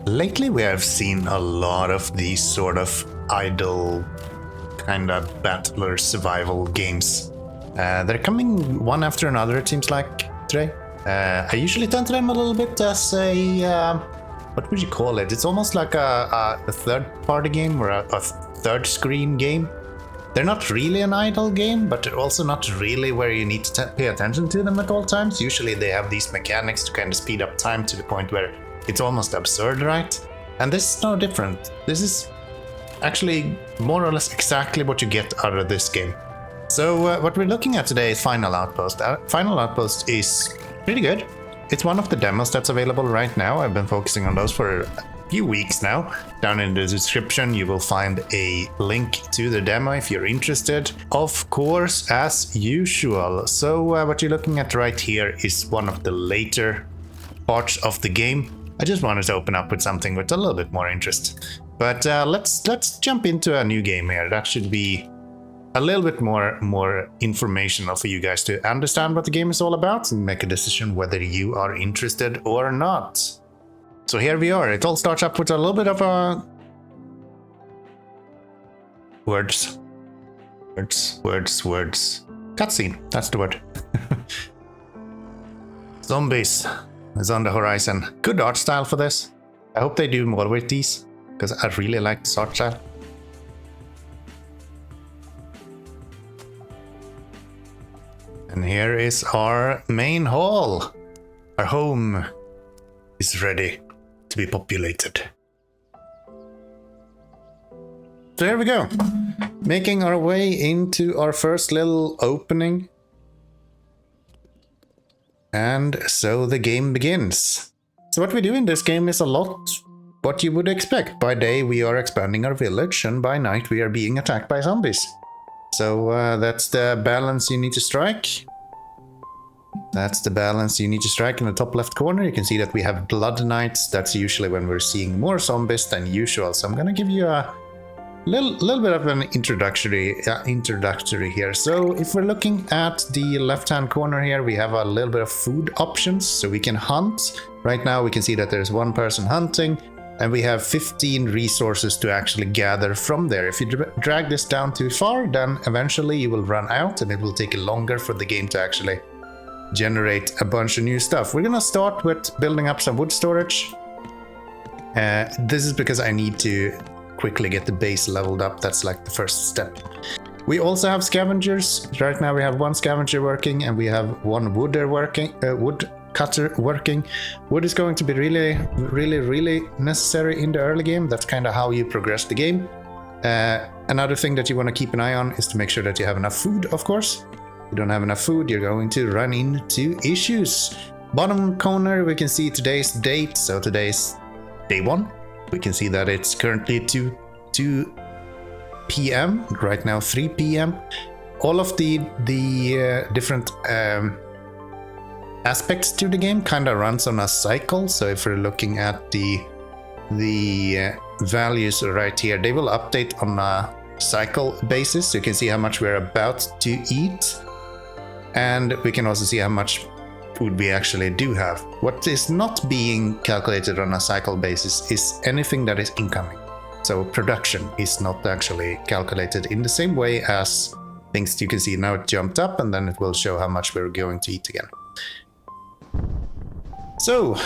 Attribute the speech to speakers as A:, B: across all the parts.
A: Lately we have seen a lot of these sort of idle kind of battler survival games. They're coming one after another, it seems like, today. I usually turn to them a little bit as a... what would you call it? It's almost like a third-party game or a third-screen game. They're not really an idle game, but they're also not really where you need to pay attention to them at all times. Usually they have these mechanics to kind of speed up time to the point where it's almost absurd, right? And this is no different. This is actually more or less exactly what you get out of this game. So what we're looking at today is Final Outpost. Final Outpost is pretty good. It's one of the demos that's available right now. I've been focusing on those for a few weeks now. Down in the description you will find a link to the demo if you're interested. Of course, as usual. So what you're looking at right here is one of the later parts of the game. I just wanted to open up with something with a little bit more interest. But let's jump into a new game here. That should be a little bit more informational for you guys to understand what the game is all about and make a decision whether you are interested or not. So here we are. It all starts up with a little bit of a words. Cutscene. That's the word. Zombies is on the horizon. Good art style for this. I hope they do more with these because I really like this art style. And here is our main hall. Our home is ready to be populated. So here we go. Making our way into our first little opening. And so the game begins. So what we do in this game is a lot what you would expect. By day we are expanding our village, and by night we are being attacked by zombies. So that's the balance you need to strike. That's the balance you need to strike in the top left corner. You can see that we have Blood Knights. That's usually when we're seeing more zombies than usual. So I'm gonna give you a little bit of an introductory here. So if we're looking at the left-hand corner here, we have a little bit of food options. So we can hunt. Right now we can see that there's one person hunting, and we have 15 resources to actually gather from there. If you drag this down too far, then eventually you will run out and it will take longer for the game to actually generate a bunch of new stuff. We're gonna start with building up some wood storage. This is because I need to quickly get the base leveled up. That's like the first step. We also have scavengers. Right now we have one scavenger working and we have one wood cutter working. Wood is going to be really necessary in the early game. That's kind of how you progress the game. Another thing that you want to keep an eye on is to make sure that you have enough food, of course. If you don't have enough food, you're going to run into issues. Bottom corner, we can see today's date. So today's day 1. We can see that it's currently 2 p.m. Right now 3 p.m. All of the different aspects to the game kind of runs on a cycle. So if we're looking at the values right here, they will update on a cycle basis. So you can see how much we're about to eat, and we can also see how much food we actually do have. What is not being calculated on a cycle basis is anything that is incoming. So production is not actually calculated in the same way as things. You can see now it jumped up, and then it will show how much we're going to eat again. So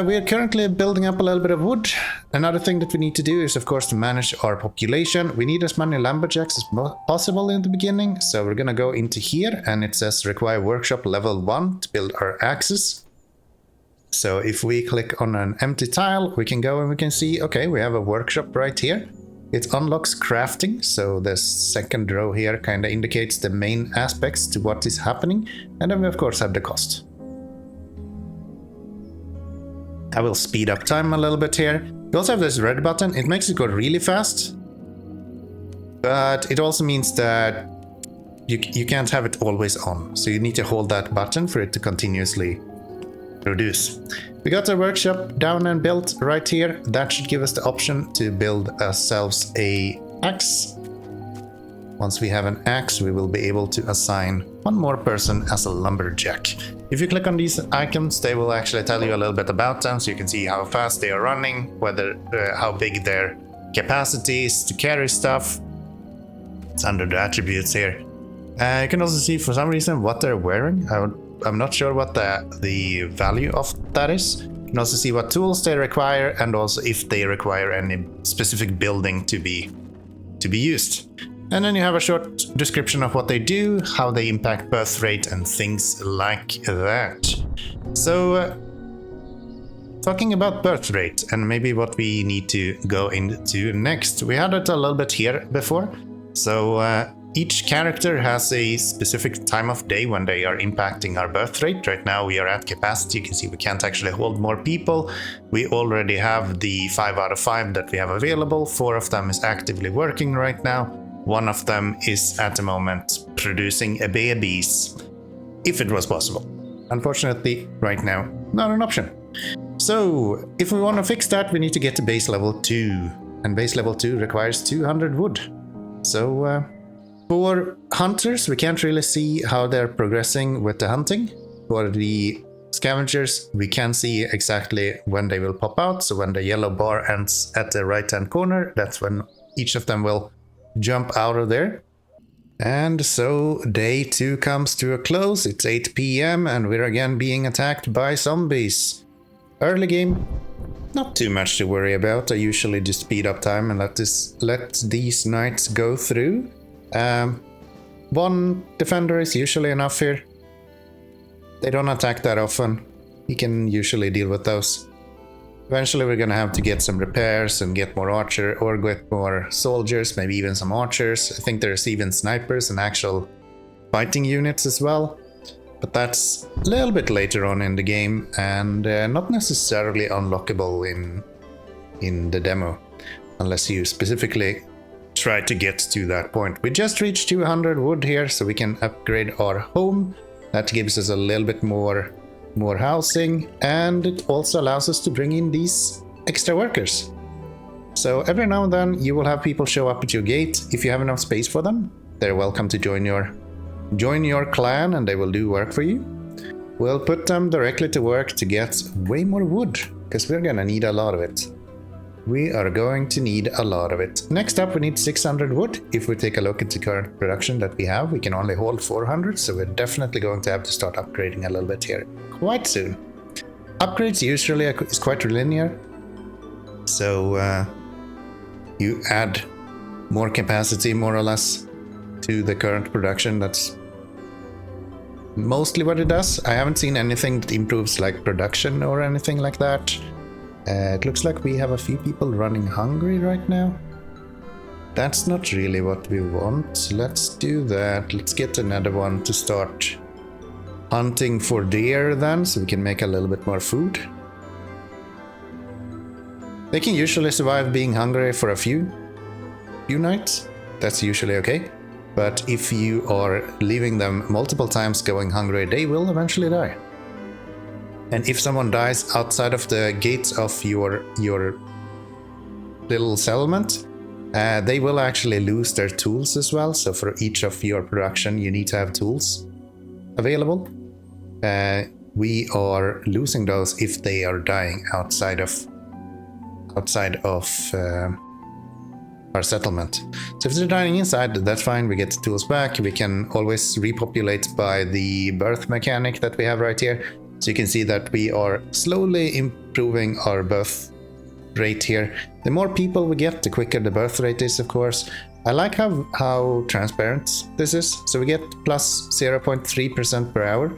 A: we are currently building up a little bit of wood. Another thing that we need to do is, of course, to manage our population. We need as many lumberjacks as possible in the beginning. So we're gonna go into here, and it says require workshop level 1 to build our axes. So if we click on an empty tile, we can go and we can see, okay, we have a workshop right here. It unlocks crafting. So the second row here kind of indicates the main aspects to what is happening. And then we, of course, have the cost. I will speed up time a little bit here. We also have this red button. It makes it go really fast, but it also means that you can't have it always on. So you need to hold that button for it to continuously produce. We got our workshop down and built right here. That should give us the option to build ourselves a axe. Once we have an axe, we will be able to assign one more person as a lumberjack. If you click on these icons, they will actually tell you a little bit about them, so you can see how fast they are running, whether how big their capacity is to carry stuff. It's under the attributes here. You can also see for some reason what they're wearing. I'm not sure what the value of that is. You can also see what tools they require, and also if they require any specific building to be used. And then you have a short description of what they do, how they impact birth rate, and things like that. So, talking about birth rate and maybe what we need to go into next. We had it a little bit here before. So each character has a specific time of day when they are impacting our birth rate. Right now we are at capacity. You can see we can't actually hold more people. We already have the 5 out of 5 that we have available. 4 of them is actively working right now. 1 of them is at the moment producing babies, if it was possible. Unfortunately, right now, not an option. So if we want to fix that, we need to get to base level 2. And base level 2 requires 200 wood. So for hunters, we can't really see how they're progressing with the hunting. For the scavengers, we can see exactly when they will pop out. So when the yellow bar ends at the right-hand corner, that's when each of them will jump out of there. And so day 2 comes to a close. It's 8 p.m. and we're again being attacked by zombies. Early game, not too much to worry about. I usually just speed up time and let these knights go through. 1 defender is usually enough here. They don't attack that often. You can usually deal with those. Eventually we're gonna have to get some repairs and get more archer or get more soldiers, maybe even some archers. I think there's even snipers and actual fighting units as well. But that's a little bit later on in the game and not necessarily unlockable in the demo, unless you specifically try to get to that point. We just reached 200 wood here, so we can upgrade our home. That gives us a little bit more housing, and it also allows us to bring in these extra workers. So every now and then you will have people show up at your gate. If you have enough space for them, they're welcome to join your clan and they will do work for you. We'll put them directly to work to get way more wood, because we're gonna need a lot of it. We are going to need a lot of it. Next up, we need 600 wood. If we take a look at the current production that we have, we can only hold 400, so we're definitely going to have to start upgrading a little bit here quite soon. Upgrades usually is quite linear, so you add more capacity more or less to the current production. That's mostly what it does. I haven't seen anything that improves like production or anything like that. It looks like we have a few people running hungry right now. That's not really what we want. Let's do that. Let's get another one to start hunting for deer then, so we can make a little bit more food. They can usually survive being hungry for a few nights. That's usually okay. But if you are leaving them multiple times going hungry, they will eventually die. And if someone dies outside of the gates of your little settlement, they will actually lose their tools as well. So for each of your production, you need to have tools available. We are losing those if they are dying outside of our settlement. So if they're dying inside, that's fine. We get the tools back. We can always repopulate by the birth mechanic that we have right here. So you can see that we are slowly improving our birth rate here. The more people we get, the quicker the birth rate is, of course. I like how transparent this is. So we get plus 0.3% per hour.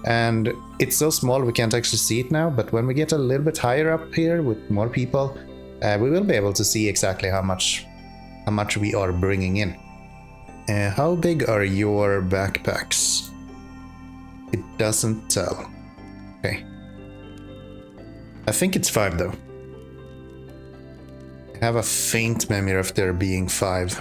A: And it's so small we can't actually see it now. But when we get a little bit higher up here with more people, we will be able to see exactly how much we are bringing in. How big are your backpacks? It doesn't tell. Okay. I think it's 5 though. I have a faint memory of there being 5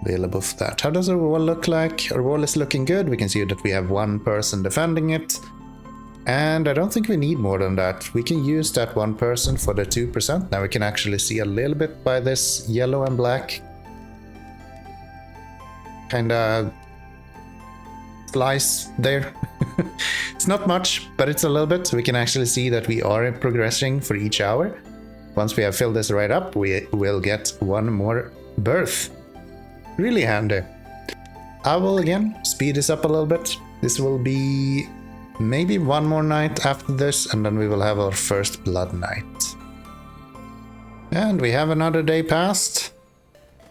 A: available for that. How does our wall look like? Our wall is looking good. We can see that we have 1 person defending it. And I don't think we need more than that. We can use that 1 person for the 2%. Now we can actually see a little bit by this yellow and black kinda slice there. It's not much, but it's a little bit. We can actually see that we are progressing for each hour. Once we have filled this right up, we will get one more birth. Really handy. I will again speed this up a little bit. This will be maybe one more night after this, and then we will have our first blood night. And we have another day passed.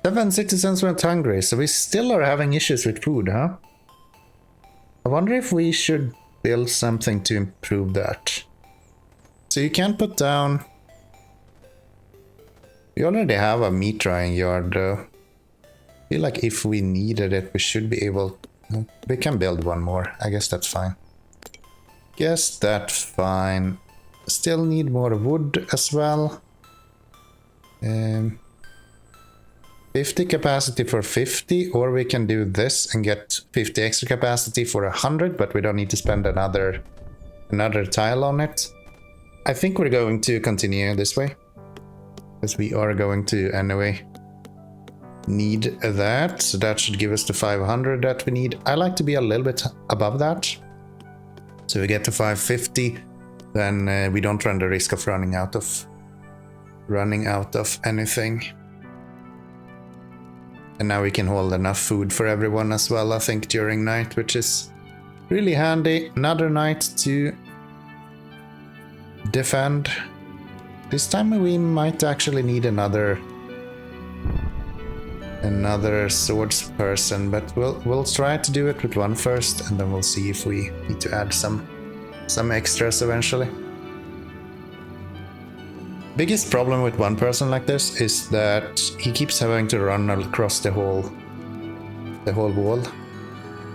A: 7 citizens went hungry, so we still are having issues with food, huh? I wonder if we should build something to improve that. So you can put down... We already have a meat drying yard though. I feel like if we needed it, we should be able... We can build one more. I guess that's fine. Guess that's fine. Still need more wood as well. 50 capacity for 50, or we can do this and get 50 extra capacity for 100, but we don't need to spend another tile on it. I think we're going to continue this way, because we are going to anyway need that, so that should give us the 500 that we need. I like to be a little bit above that, so we get to 550, then we don't run the risk of running out of anything. And now we can hold enough food for everyone as well, I think, during night, which is really handy. Another night to defend. This time we might actually need another swords person, but we'll try to do it with one first, and then we'll see if we need to add some extras eventually. Biggest problem with one person like this is that he keeps having to run across the whole wall.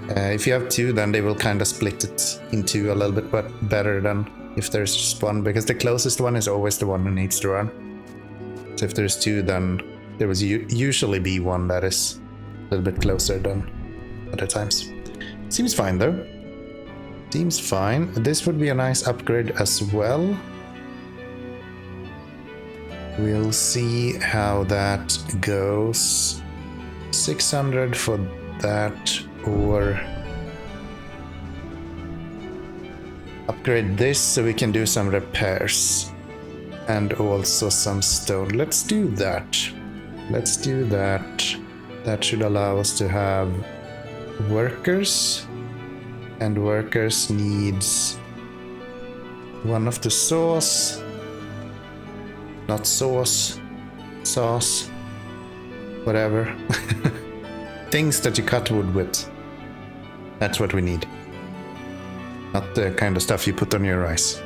A: If you have two, then they will kind of split it in two a little bit, but better than if there's just one, because the closest one is always the one who needs to run. So if there's two, then there will usually be one that is a little bit closer than other times. Seems fine though. Seems fine. This would be a nice upgrade as well. We'll see how that goes. 600 for that, or upgrade this so we can do some repairs and also some stone. Let's do that. Let's do that. That should allow us to have workers, and workers needs one of the saws. Not sauce, sauce, whatever. Things that you cut wood with. That's what we need. Not the kind of stuff you put on your rice.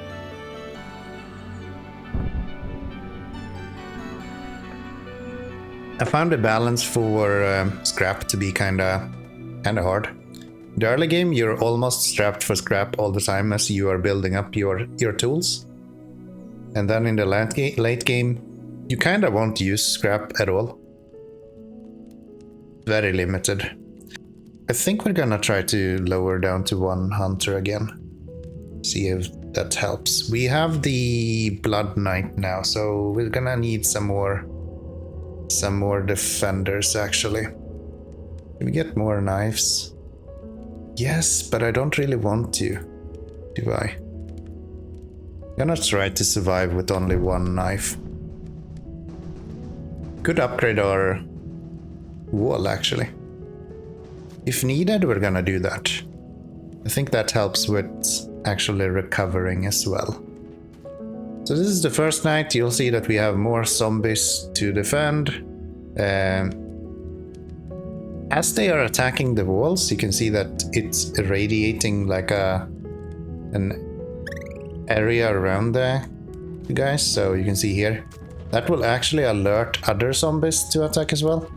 A: I found the balance for scrap to be kinda hard. In the early game, you're almost strapped for scrap all the time as you are building up your tools. And then in the late game, you kind of won't use scrap at all. Very limited. I think we're gonna try to lower down to one hunter again. See if that helps. We have the Blood Knight now, so we're gonna need some more defenders actually. Can we get more knives? Yes, but I don't really want to, do I? I'm gonna try to survive with only one knife. Could upgrade our wall actually. If needed, we're gonna do that. I think that helps with actually recovering as well. So this is the first night. You'll see that we have more zombies to defend. As they are attacking the walls, you can see that it's irradiating like an area around there, you guys. So you can see here, that will actually alert other zombies to attack as well.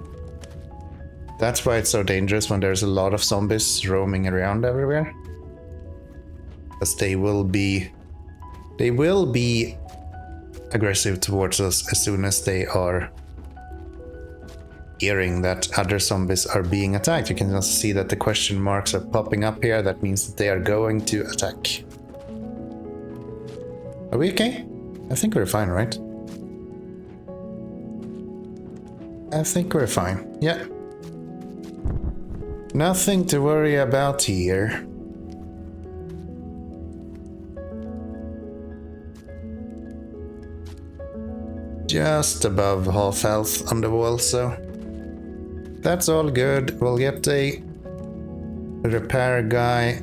A: That's why it's so dangerous when there's a lot of zombies roaming around everywhere, because they will be aggressive towards us as soon as they are hearing that other zombies are being attacked. You can also see that the question marks are popping up here. That means that they are going to attack. Are we okay? I think we're fine, right? I think we're fine. Yeah. Nothing to worry about here. Just above half health on the wall, so that's all good. We'll get a repair guy,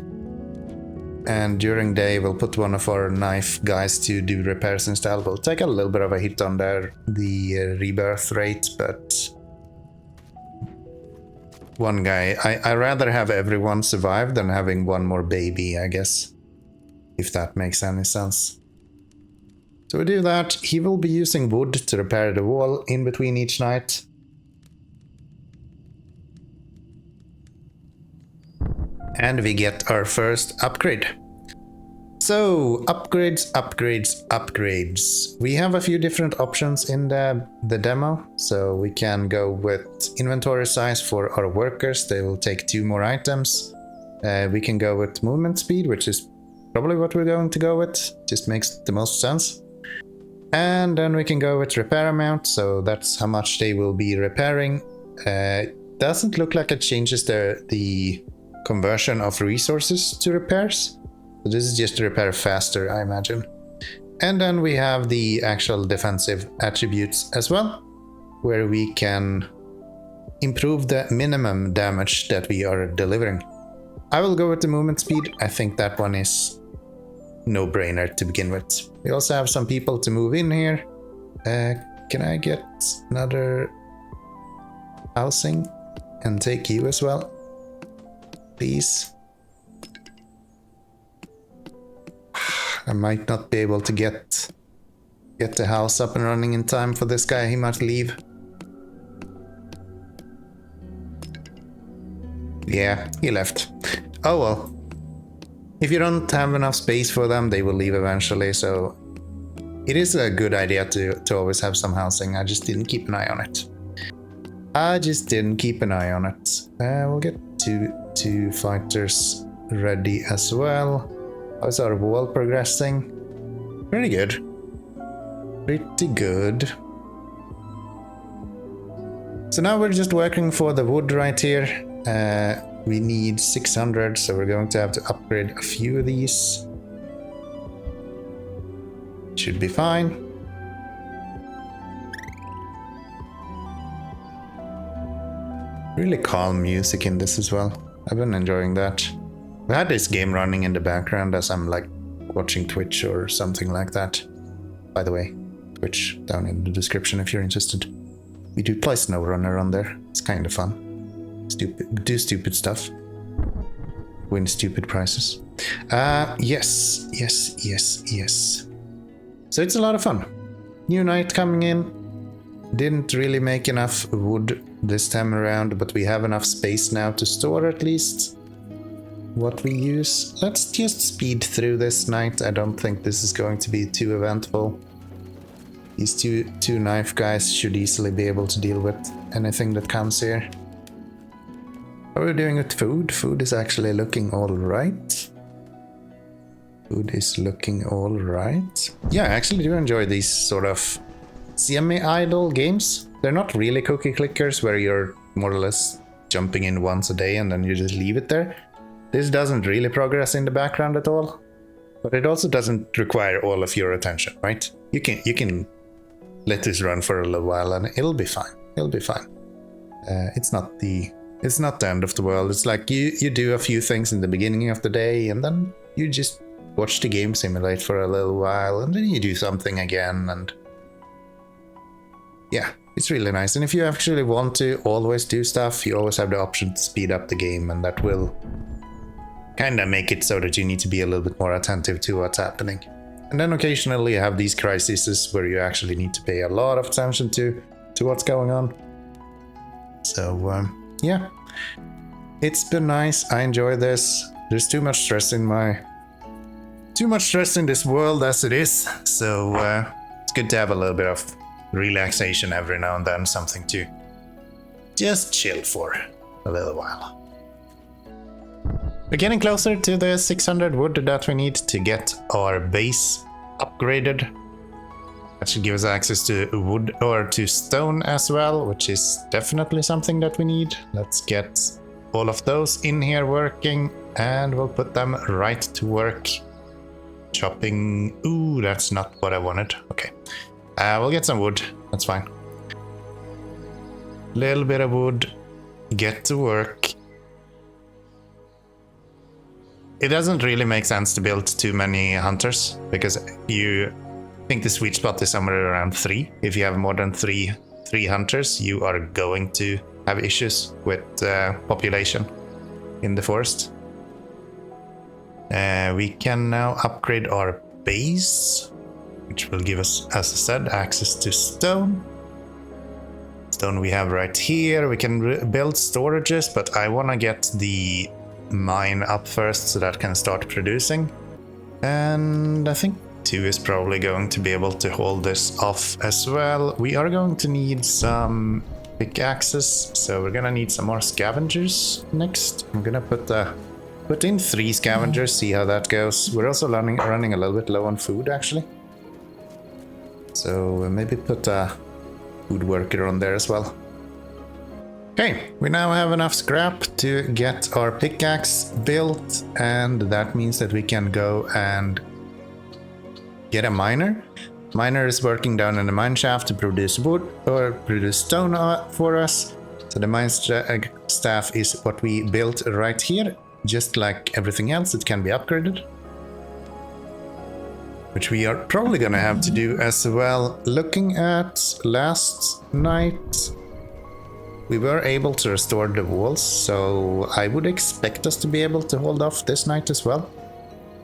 A: and during day we'll put one of our knife guys to do repairs instead. We'll take a little bit of a hit on the rebirth rate, but one guy, I rather have everyone survive than having one more baby, I guess, if that makes any sense. So we do that. He will be using wood to repair the wall in between each night. And we get our first upgrade. So, upgrades. We have a few different options in the demo. So we can go with inventory size for our workers. They will take 2 more items. We can go with movement speed, which is probably what we're going to go with. Just makes the most sense. And then we can go with repair amount, so that's how much they will be repairing. Doesn't look like it changes the conversion of resources to repairs. So this is just to repair faster, I imagine. And then we have the actual defensive attributes as well, where we can improve the minimum damage that we are delivering. I will go with the movement speed. I think that one is no-brainer to begin with. We also have some people to move in here. Can I get another housing and take you as well, please? I might not be able to get the house up and running in time for this guy. He might leave. Yeah, he left. Oh well. If you don't have enough space for them, they will leave eventually, so it is a good idea to always have some housing. I just didn't keep an eye on it. We'll get two fighters ready as well. How's our wall progressing? Pretty good. So now we're just working for the wood right here. We need 600, so we're going to have to upgrade a few of these. Should be fine. Really calm music in this as well. I've been enjoying that. I had this game running in the background as I'm like watching Twitch or something like that. By the way, Twitch down in the description if you're interested. We do play SnowRunner on there. It's kind of fun. Do stupid stuff. Win stupid prizes. Yes. So it's a lot of fun. New night coming in. Didn't really make enough wood this time around, but we have enough space now to store at least what we use. Let's just speed through this night. I don't think this is going to be too eventful. These two knife guys should easily be able to deal with anything that comes here. How are we doing with food? Food is actually looking alright. Yeah, I actually do enjoy these sort of semi-idle games. They're not really cookie clickers where you're more or less jumping in once a day and then you just leave it there. This doesn't really progress in the background at all, but it also doesn't require all of your attention, right? You can let this run for a little while and it'll be fine. It's not the end of the world. It's like you do a few things in the beginning of the day and then you just watch the game simulate for a little while and then you do something again, and yeah, it's really nice. And if you actually want to always do stuff, you always have the option to speed up the game, and that will kind of make it so that you need to be a little bit more attentive to what's happening. And then occasionally you have these crises where you actually need to pay a lot of attention to what's going on. So yeah, it's been nice. I enjoy this. There's too much stress in this world as it is, so it's good to have a little bit of relaxation every now and then, something to just chill for a little while. We're getting closer to the 600 wood that we need to get our base upgraded. That should give us access to wood or to stone as well, which is definitely something that we need. Let's get all of those in here working, and we'll put them right to work. Chopping. Ooh, that's not what I wanted. Okay. We'll get some wood. That's fine. Little bit of wood. Get to work. It doesn't really make sense to build too many hunters, because you think the sweet spot is somewhere around 3. If you have more than three hunters, you are going to have issues with population in the forest. We can now upgrade our base, which will give us, as I said, access to stone. Stone we have right here. We can build storages, but I want to get the mine up first so that can start producing. And I think 2 is probably going to be able to hold this off as well. We are going to need some pickaxes, so we're gonna need some more scavengers next. I'm gonna put in 3 scavengers, see how that goes. We're also running a little bit low on food actually, so maybe put a food worker on there as well. Okay, we now have enough scrap to get our pickaxe built, and that means that we can go and get a miner. Miner is working down in the mine shaft to produce wood or produce stone for us. So the mine staff is what we built right here. Just like everything else, it can be upgraded, which we are probably gonna have to do as well. Looking at last night, we were able to restore the walls, so I would expect us to be able to hold off this night as well.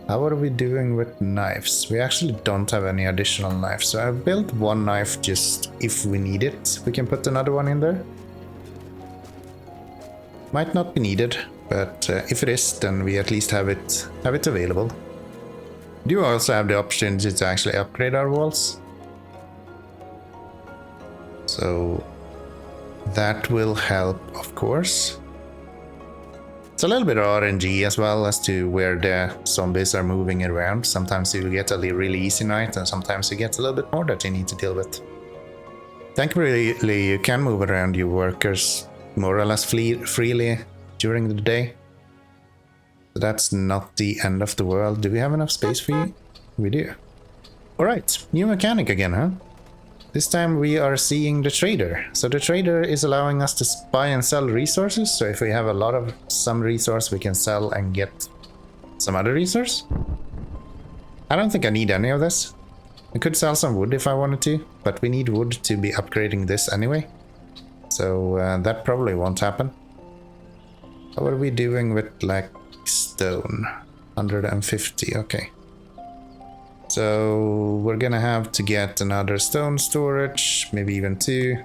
A: How are we doing with knives? We actually don't have any additional knives, so I've built 1 knife just if we need it. We can put another one in there. Might not be needed, but if it is, then we at least have it available. We do also have the opportunity to actually upgrade our walls, so that will help, of course. It's a little bit of RNG as well as to where the zombies are moving around. Sometimes you get a really easy night, and sometimes you get a little bit more that you need to deal with. Thankfully, you can move around your workers more or less freely during the day. So that's not the end of the world. Do we have enough space for you? We do. Alright, new mechanic again, huh? This time we are seeing the trader. So the trader is allowing us to buy and sell resources. So if we have a lot of some resource, we can sell and get some other resource. I don't think I need any of this. I could sell some wood if I wanted to, but we need wood to be upgrading this anyway. So that probably won't happen. How are we doing with like stone? 150, okay. So we're gonna have to get another stone storage, maybe even 2.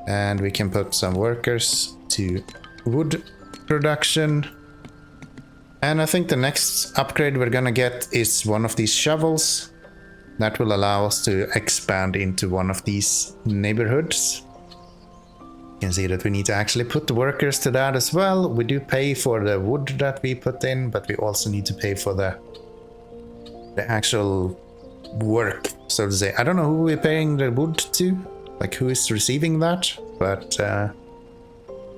A: And we can put some workers to wood production. And I think the next upgrade we're gonna get is one of these shovels. That will allow us to expand into one of these neighborhoods. You can see that we need to actually put the workers to that as well. We do pay for the wood that we put in, but we also need to pay for the actual work, so to say. I don't know who we're paying the wood to, like who is receiving that, but I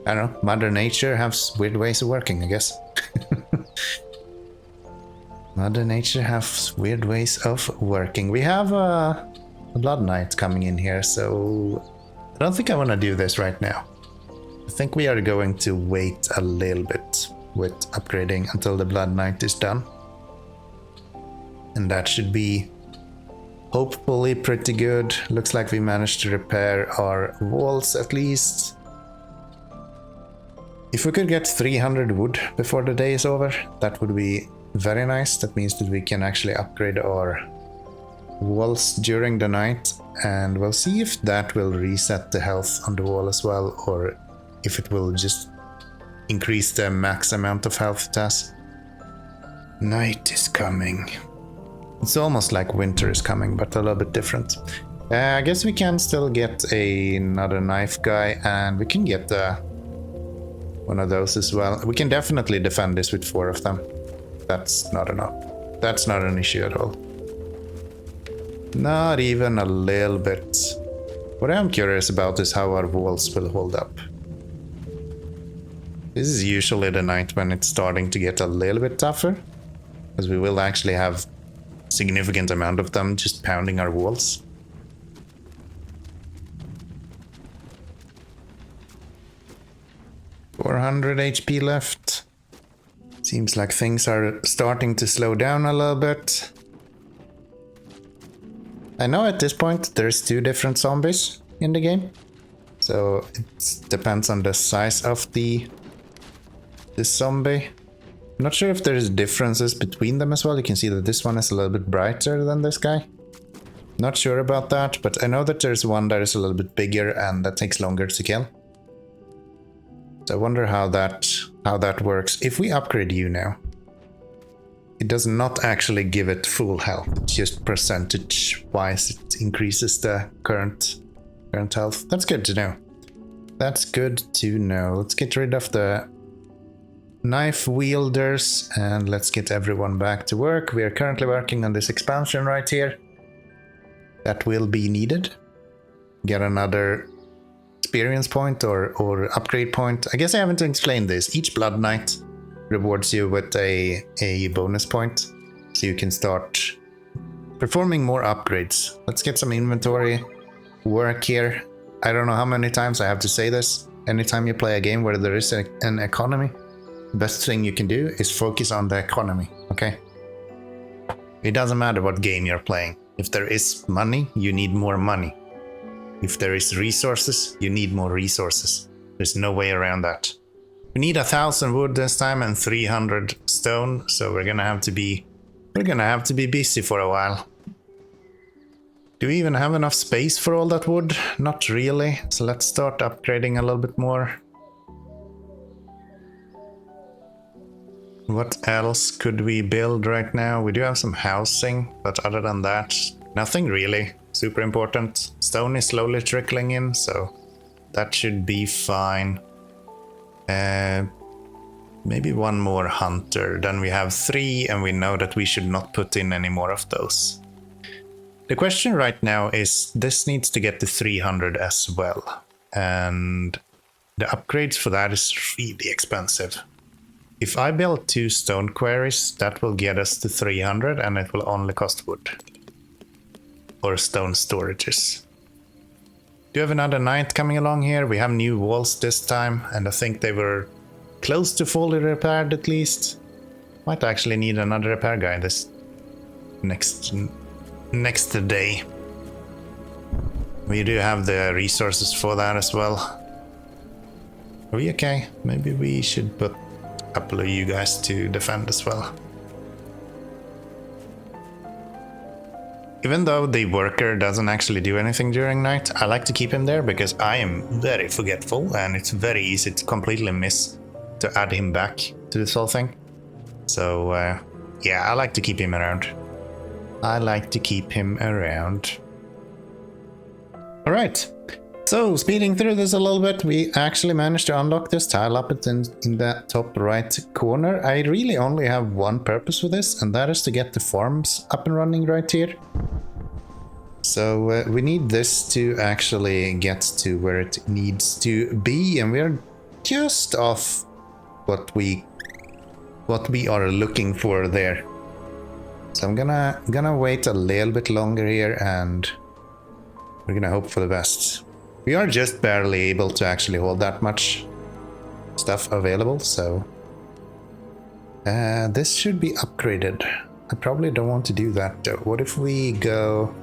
A: don't know, Mother Nature has weird ways of working, I guess. Mother Nature has weird ways of working. We have a Blood Knight coming in here, so I don't think I want to do this right now. I think we are going to wait a little bit with upgrading until the Blood Knight is done. And that should be hopefully pretty good. Looks like we managed to repair our walls at least. If we could get 300 wood before the day is over, that would be very nice. That means that we can actually upgrade our walls during the night, and we'll see if that will reset the health on the wall as well, or if it will just increase the max amount of health it has. Night is coming. It's almost like winter is coming, but a little bit different. I guess we can still get another knife guy, and we can get one of those as well. We can definitely defend this with 4 of them. That's not enough. That's not an issue at all. Not even a little bit. What I'm curious about is how our walls will hold up. This is usually the night when it's starting to get a little bit tougher, because we will actually have significant amount of them just pounding our walls. $400 HP left. Seems like things are starting to slow down a little bit. I know at this point there's 2 different zombies in the game, so it depends on the size of the zombie. I'm not sure if there's differences between them as well. You can see that this one is a little bit brighter than this guy. Not sure about that, but I know that there's one that is a little bit bigger and that takes longer to kill. So I wonder how that works. If we upgrade you now, it does not actually give it full health, just percentage wise it increases the current health. That's good to know. That's good to know. Let's get rid of the knife wielders and let's get everyone back to work. We are currently working on this expansion right here. That will be needed. Get another experience point or upgrade point. I guess I haven't explained this. Each Blood Knight rewards you with a bonus point, so you can start performing more upgrades. Let's get some inventory work here. I don't know how many times I have to say this. Anytime you play a game where there is an economy, the best thing you can do is focus on the economy, okay? It doesn't matter what game you're playing. If there is money, you need more money. If there is resources, you need more resources. There's no way around that. We need 1,000 wood this time and 300 stone, so we're gonna have to be busy for a while. Do we even have enough space for all that wood? Not really. So let's start upgrading a little bit more. What else could we build right now? We do have some housing, but other than that, nothing really super important. Stone is slowly trickling in, so that should be fine. Maybe one more hunter. Then we have 3, and we know that we should not put in any more of those. The question right now is, this needs to get to 300 as well. And the upgrades for that is really expensive. If I build 2 stone quarries, that will get us to 300 and it will only cost wood. Or stone storages. Do you have another knight coming along here? We have new walls this time, and I think they were close to fully repaired at least. Might actually need another repair guy this next day. We do have the resources for that as well. Are we okay? Maybe we should put a couple of you guys to defend as well. Even though the worker doesn't actually do anything during night, I like to keep him there because I am very forgetful and it's very easy to completely miss to add him back to this whole thing. So yeah, I like to keep him around. Alright, so speeding through this a little bit, we actually managed to unlock this tile up in the top right corner. I really only have one purpose for this, and that is to get the farms up and running right here. So we need this to actually get to where it needs to be, and we are just off what we are looking for there. So I'm gonna wait a little bit longer here, and we're gonna hope for the best. We are just barely able to actually hold that much stuff available, so this should be upgraded. I probably don't want to do that though. What if we go...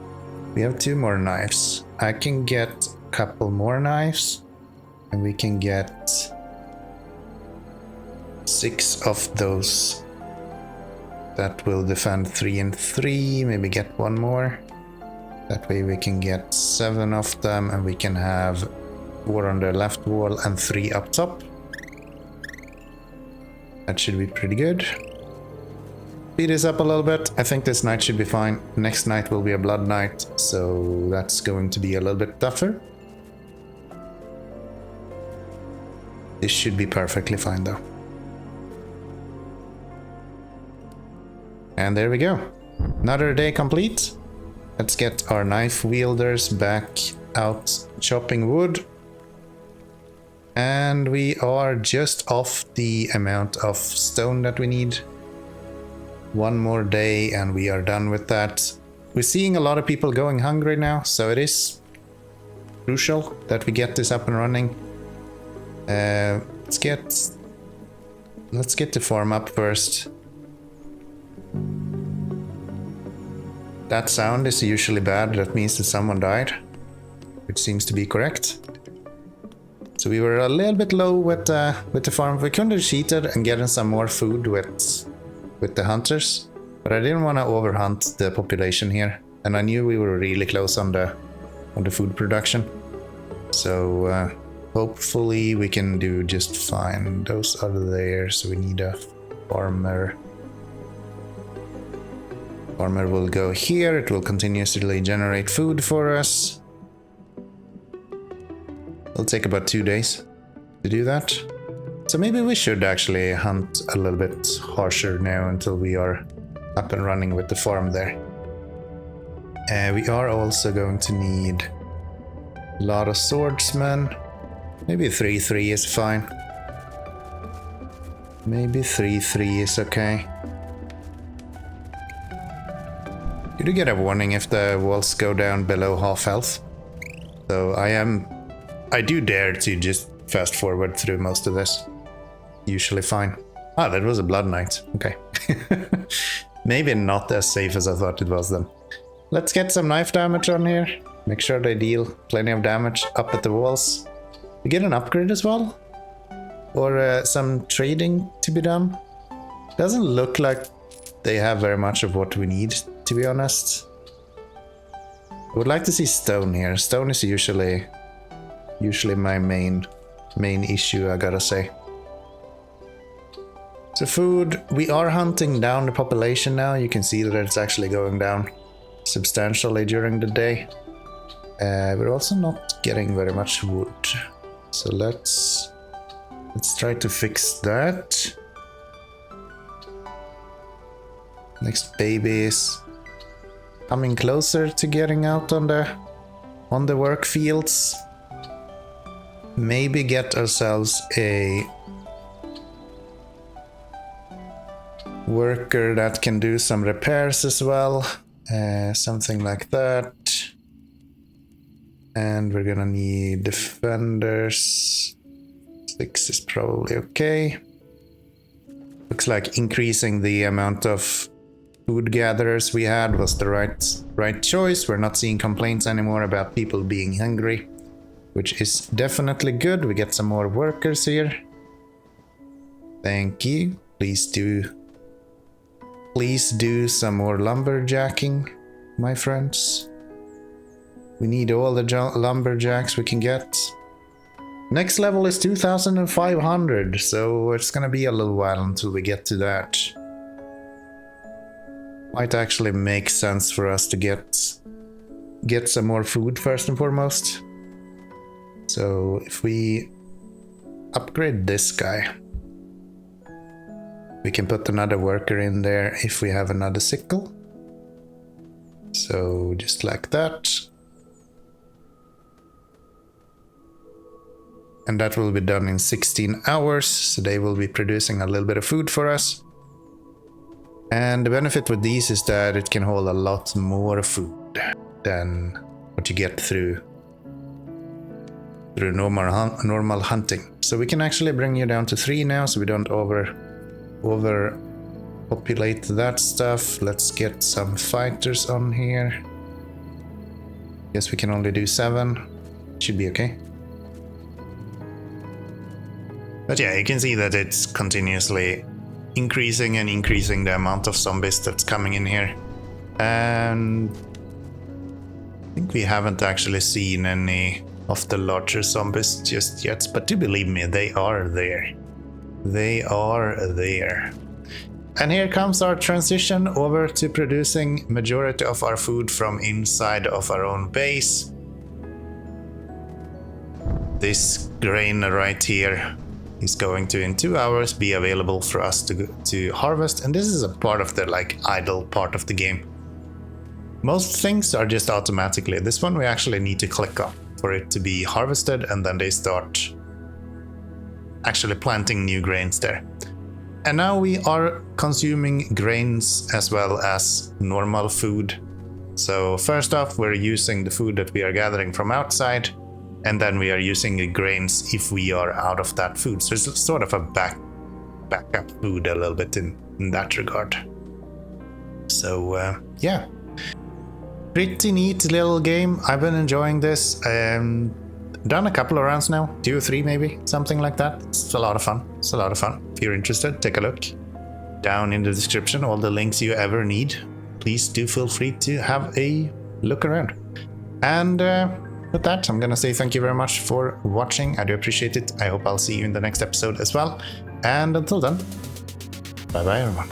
A: We have 2 more knives. I can get a couple more knives, and we can get 6 of those. That will defend 3 and 3, maybe get 1 more. That way we can get 7 of them, and we can have 4 on the left wall and 3 up top. That should be pretty good. Speed this up a little bit. I think this night should be fine. Next night will be a blood night, so that's going to be a little bit tougher. This should be perfectly fine though. And there we go. Another day complete. Let's get our knife wielders back out chopping wood. And we are just off the amount of stone that we need. One more day and we are done with that. We're seeing a lot of people going hungry now, so it is crucial that we get this up and running. Let's get the farm up first. That sound is usually bad. That means that someone died, which seems to be correct. So we were a little bit low with the farm. We could have cheated and gotten some more food with the hunters, but I didn't want to overhunt the population here, and I knew we were really close on the food production. So hopefully we can do just fine. Those are there, so we need a farmer. Farmer will go here. It will continuously generate food for us. It'll take about 2 days to do that. So maybe we should actually hunt a little bit harsher now until we are up and running with the farm there. We are also going to need a lot of swordsmen. Maybe 3-3 is fine. Maybe 3-3 is okay. You do get a warning if the walls go down below half health. So I do dare to just fast forward through most of this. Usually fine. Ah, that was a blood knight. Okay. Maybe not as safe as I thought it was then. Let's get some knife damage on here. Make sure they deal plenty of damage up at the walls. We get an upgrade as well? Or some trading to be done? Doesn't look like they have very much of what we need, to be honest. I would like to see stone here. Stone is usually my main issue, I gotta say. So food, we are hunting down the population now. You can see that it's actually going down substantially during the day. We're also not getting very much wood. So let's try to fix that. Next baby is coming closer to getting out on the work fields. Maybe get ourselves a worker that can do some repairs as well. Something like that. And we're gonna need defenders. 6 is probably okay. Looks like increasing the amount of food gatherers we had was the right choice. We're not seeing complaints anymore about people being hungry, which is definitely good. We get some more workers here. Thank you. Please do some more lumberjacking, my friends. We need all the lumberjacks we can get. Next level is 2,500, so it's gonna be a little while until we get to that. Might actually make sense for us to get some more food first and foremost. So if we upgrade this guy, we can put another worker in there if we have another sickle. So just like that. And that will be done in 16 hours, so they will be producing a little bit of food for us. And the benefit with these is that it can hold a lot more food than what you get through normal hunting. So we can actually bring you down to 3 now, so we don't overpopulate that stuff. Let's get some fighters on here. Guess we can only do 7. Should be okay. But yeah, you can see that it's continuously increasing the amount of zombies that's coming in here. And I think we haven't actually seen any of the larger zombies just yet, but do believe me, they are there. They are there. And here comes our transition over to producing majority of our food from inside of our own base. This grain right here is going to, in 2 hours, be available for us to harvest, and this is a part of the idle part of the game. Most things are just automatically. This one we actually need to click on for it to be harvested, and then they start actually planting new grains there. And now we are consuming grains as well as normal food. So first off, we're using the food that we are gathering from outside, and then we are using the grains if we are out of that food. So it's sort of a backup food a little bit in that regard. So yeah, pretty neat little game. I've been enjoying this. Done a couple of rounds now, 2 or 3 maybe, something like that. It's a lot of fun. It's a lot of fun. If you're interested, take a look. Down in the description, all the links you ever need. Please do feel free to have a look around. And with that, I'm gonna say thank you very much for watching. I do appreciate it. I hope I'll see you in the next episode as well. And until then, bye bye everyone.